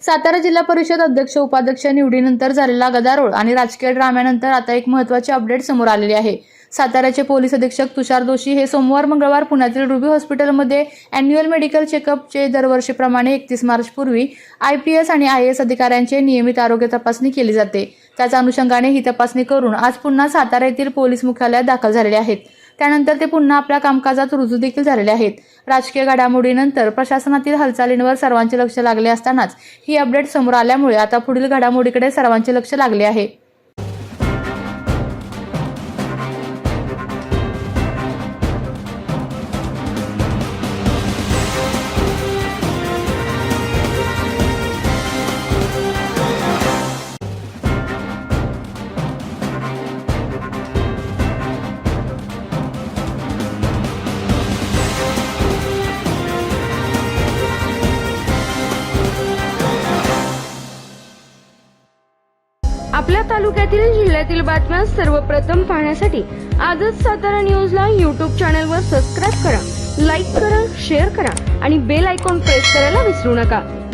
सातारा जिल्हा परिषद अध्यक्ष उपाध्यक्ष निवडीनंतर झालेला गदारोळ आणि राजकीय ड्राम्यानंतर आता एक महत्त्वाची अपडेट समोर आलेली आहे। साताऱ्याचे पोलीस अधीक्षक तुषार दोशी हे सोमवार मंगळवार पुण्यातील रुबी हॉस्पिटलमध्ये अॅन्युअल मेडिकल चेकअपचे दरवर्षीप्रमाणे 31 मार्च पूर्वी IPS आणि IAS अधिकाऱ्यांचे नियमित आरोग्य तपासणी केली जाते। त्याच्या अनुषंगाने ही तपासणी करून आज पुन्हा सातारा येथील पोलीस मुख्यालयात दाखल झालेले आहेत। त्यानंतर ते पुन्हा आपल्या कामकाजात रुजू देखील झालेले आहेत। राजकीय घडामोडीनंतर प्रशासनातील हालचालींवर सर्वांचे लक्ष लागले असतानाच ही अपडेट समोर आल्यामुळे आता पुढील घडामोडीकडे सर्वांचे लक्ष लागले आहे। आपल्या तालुक्यातील जिल्ह्यातील बातम्या सर्वप्रथम पाहण्यासाठी आजच सातारा न्यूजला YouTube चॅनलवर सबस्क्राइब करा, लाईक करा, शेअर करा आणि बेल आयकॉन प्रेस करायला विसरू नका।